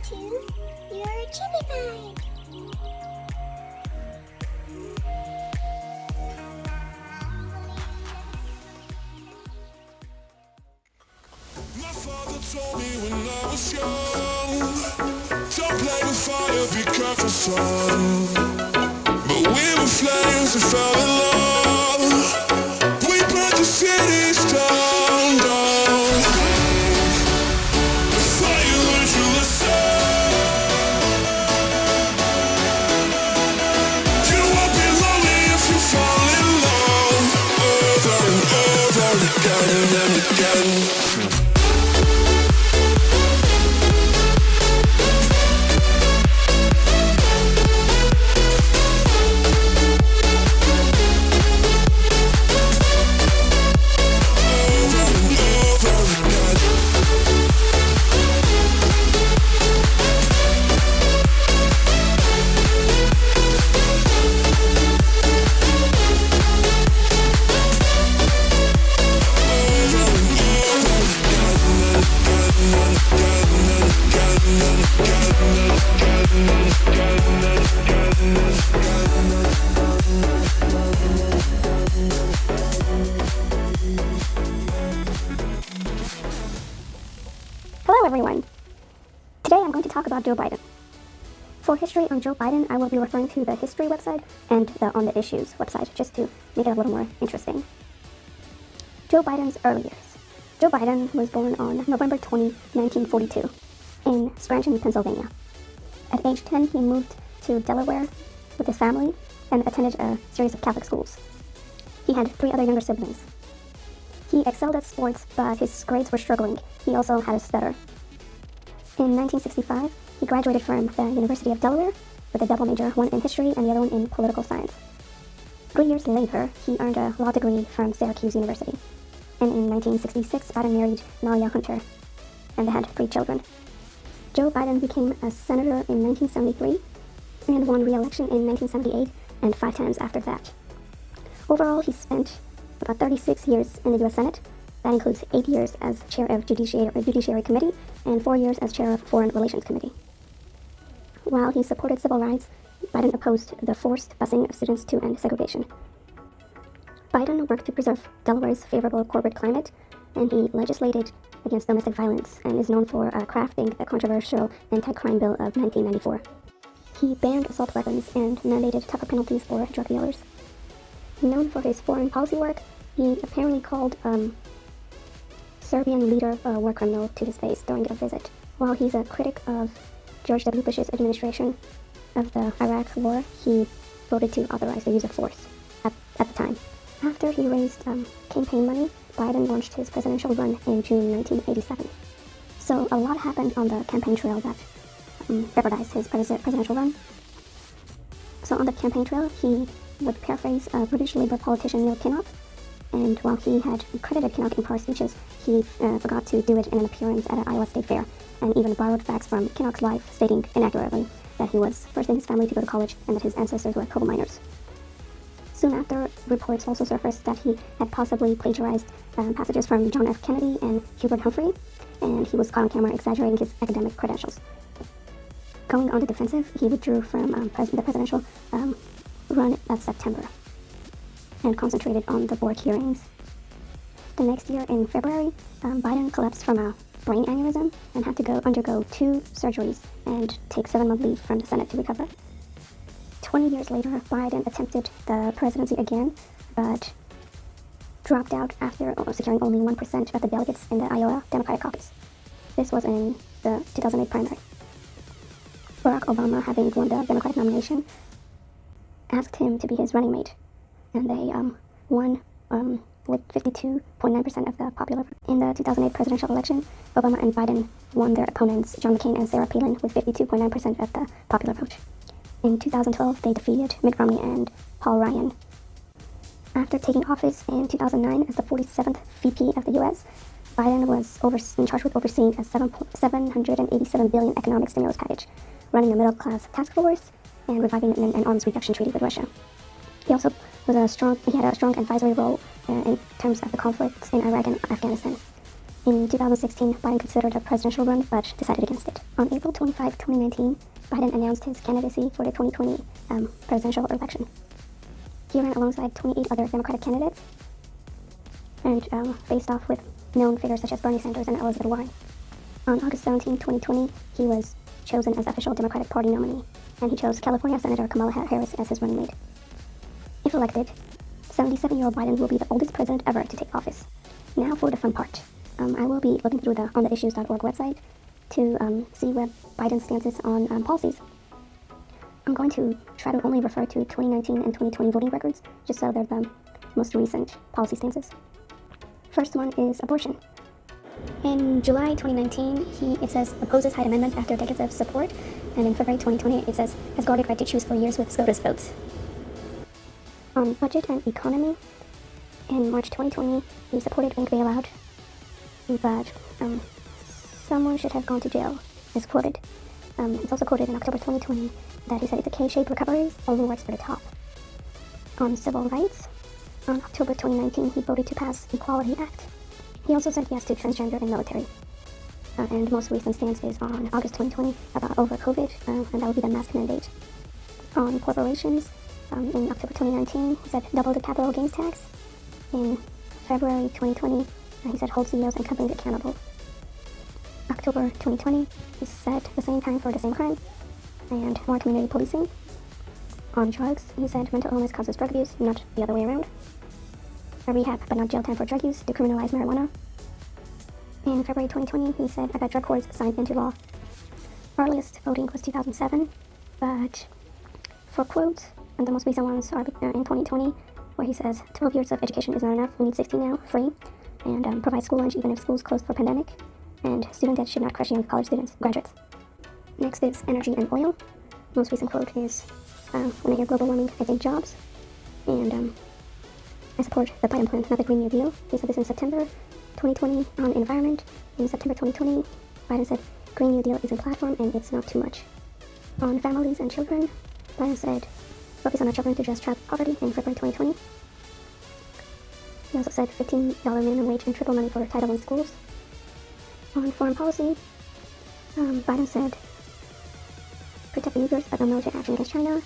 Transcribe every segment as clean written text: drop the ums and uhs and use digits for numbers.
to your Chibified. My father told me when I was young, don't play with fire, be careful, son. But we were flames, we fell in love. We burned the cities down, down. I thought you learned your lesson. You won't be lonely if you fall in love over and over again and again. Hello everyone! Today I'm going to talk about Joe Biden. For history on Joe Biden, I will be referring to the history website and the On the Issues website, just to make it a little more interesting. Joe Biden's early years. Joe Biden was born on November 20, 1942, in Scranton, Pennsylvania. At age 10, he moved to Delaware with his family and attended a series of Catholic schools. He had 3 other younger siblings. He excelled at sports, but his grades were struggling. He also had a stutter. In 1965, he graduated from the University of Delaware with a double major, one in history and the other one in political science. 3 years later, he earned a law degree from Syracuse University. And in 1966, Biden married Malia Hunter, and they had 3 children. Joe Biden became a senator in 1973 and won re-election in 1978 and 5 times after that. Overall, he spent about 36 years in the U.S. Senate. That includes 8 years as chair of Judiciary Committee and 4 years as chair of Foreign Relations Committee. While he supported civil rights, Biden opposed the forced busing of students to end segregation. Biden worked to preserve Delaware's favorable corporate climate, and he legislated against domestic violence and is known for crafting the controversial anti-crime bill of 1994. He banned assault weapons and mandated tougher penalties for drug dealers. Known for his foreign policy work, he apparently called Serbian leader a war criminal to his face during a visit. While he's a critic of George W. Bush's administration of the Iraq War, he voted to authorize the use of force at the time. After he raised campaign money, Biden launched his presidential run in June 1987. So a lot happened on the campaign trail that jeopardized his presidential run. So on the campaign trail, he would paraphrase British Labour politician Neil Kinnock, and while he had credited Kinnock in prior speeches, he forgot to do it in an appearance at an Iowa State Fair, and even borrowed facts from Kinnock's life, stating inaccurately that he was first in his family to go to college and that his ancestors were coal miners. Soon after, reports also surfaced that he had possibly plagiarized passages from John F. Kennedy and Hubert Humphrey, and he was caught on camera exaggerating his academic credentials. Going on the defensive, he withdrew from the presidential run that September and concentrated on the board hearings. The next year, in February, Biden collapsed from a brain aneurysm and had to undergo 2 surgeries and take 7-month leave from the Senate to recover. 20 years later, Biden attempted the presidency again, but dropped out after securing only 1% of the delegates in the Iowa Democratic caucus. This was in the 2008 primary. Barack Obama, having won the Democratic nomination, asked him to be his running mate, and they won with 52.9% of the popular vote. In the 2008 presidential election, Obama and Biden won their opponents, John McCain and Sarah Palin, with 52.9% of the popular vote. In 2012, they defeated Mitt Romney and Paul Ryan. After taking office in 2009 as the 47th VP of the U.S., Biden was in charge with overseeing a $787 billion economic stimulus package, running a middle-class task force, and reviving an arms reduction treaty with Russia. He also had a strong advisory role in terms of the conflicts in Iraq and Afghanistan. In 2016, Biden considered a presidential run but decided against it. On April 25, 2019, Biden announced his candidacy for the 2020 presidential election. He ran alongside 28 other Democratic candidates and faced off with known figures such as Bernie Sanders and Elizabeth Warren. On August 17, 2020, he was chosen as official Democratic Party nominee, and he chose California Senator Kamala Harris as his running mate. If elected, 77-year-old Biden will be the oldest president ever to take office. Now for the fun part. I will be looking through the ontheissues.org website to see where Biden's stance is on policies. I'm going to try to only refer to 2019 and 2020 voting records, just so they're the most recent policy stances. First one is abortion. In July 2019, it says opposes Hyde Amendment after decades of support, and in February 2020, it says has guarded right to choose for years with SCOTUS votes. On budget and economy, in March 2020, he supported bank bailout, but someone should have gone to jail, is quoted. It's also quoted in October 2020 that he said it's a K-shaped recovery, only works for the top. On civil rights, on October 2019, he voted to pass Equality Act. He also said yes to transgender and military. And most recent stance is on August 2020 about over COVID, and that would be the mask mandate. On corporations, in October 2019, he said double the capital gains tax. In February 2020, he said hold CEOs and companies accountable. October 2020, he said the same time for the same crime, and more community policing. On drugs, he said mental illness causes drug abuse, not the other way around. A rehab, but not jail time for drug use, decriminalize marijuana. In February 2020, he said I got drug courts signed into law. Earliest voting was 2007, but for quotes, and the most recent ones are in 2020, where he says 12 years of education is not enough, we need 16 now, free, and provide school lunch even if schools closed for pandemic, and student debt should not crush young college students, graduates. Next is energy and oil. Most recent quote is, when I hear global warming, I think jobs, and I support the Biden plan, not the Green New Deal. He said this in September 2020 on environment. In September 2020, Biden said Green New Deal is a platform and it's not too much. On families and children, Biden said focus on our children to address child poverty in February 2020. He also said $15 minimum wage and triple money for Title I schools. On foreign policy, Biden said protect the Uyghurs but no military action against China.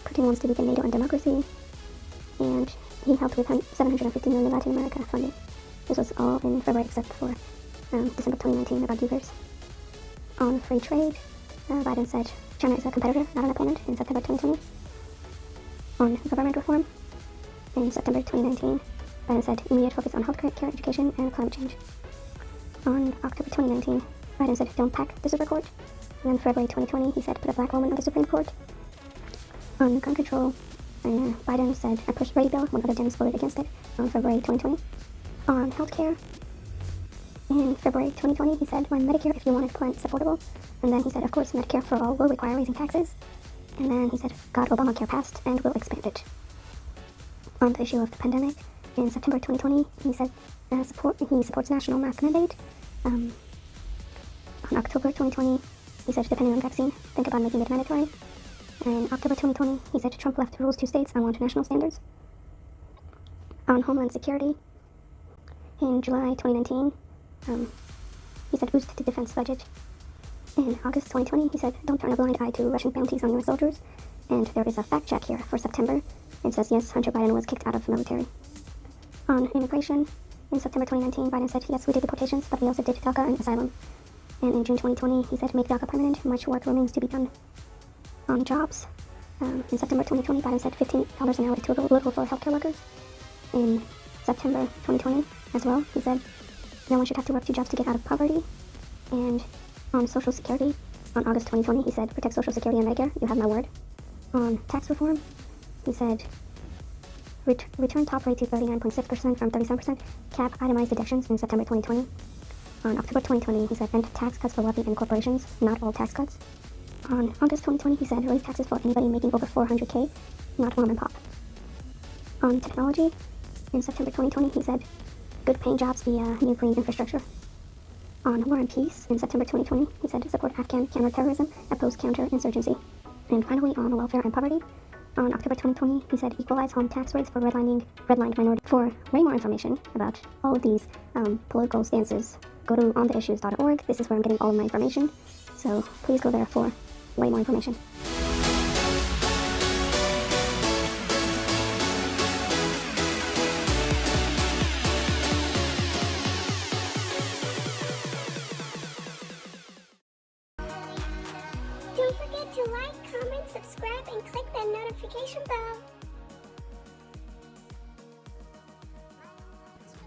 Putin wants to weaken NATO and democracy. And he helped with $750 million Latin America funding. This was all in February except for December 2019 about Uyghurs. On free trade, Biden said China is a competitor, not an opponent in September 2020. On government reform, in September 2019, Biden said immediate focus on healthcare, education, and climate change. On October 2019, Biden said don't pack the Super Court. And then February 2020, he said put a black woman on the Supreme Court. On gun control, Biden said I pushed Brady bill when other Dems voted against it on February 2020. On healthcare, in February 2020, he said, when Medicare, if you want it, plan affordable. And then he said, of course, Medicare for all will require raising taxes. And then he said, God, Obamacare passed and will expand it. On the issue of the pandemic, in September 2020, he said he supports national mask mandate. On October 2020, he said, depending on vaccine, think about making it mandatory. In October 2020, he said Trump left rules to states and want national standards. On Homeland Security, in July 2019, he said boost the defense budget. In August 2020, he said don't turn a blind eye to Russian bounties on US soldiers. And there is a fact check here for September. It says yes, Hunter Biden was kicked out of the military. On immigration, in September 2019, Biden said yes, we did deportations, but we also did DACA and asylum. And in June 2020, he said make DACA permanent, much work remains to be done. On jobs, in September 2020, Biden said $15 an hour is too little for healthcare workers. In September 2020 as well, he said no one should have to work 2 jobs to get out of poverty. And on Social Security, on August 2020, he said protect Social Security and Medicare, you have my word. On tax reform, he said return top rate to 39.6% from 37%, cap itemized deductions in September 2020. On October 2020, he said end tax cuts for wealthy and corporations, not all tax cuts. On August 2020, he said raise taxes for anybody making over $400K, not mom and pop. On technology, in September 2020, he said good paying jobs via new green infrastructure. On war and peace, in September 2020, he said support Afghan counterterrorism, oppose counterinsurgency. And finally, on welfare and poverty, on October 2020, he said equalize home tax rates for redlined minorities. For way more information about all of these political stances go to ontheissues.org. This is where I'm getting all of my information. So please go there for way more information. Don't forget to like, comment, subscribe, and click that notification bell.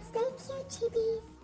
Stay cute, Chibies.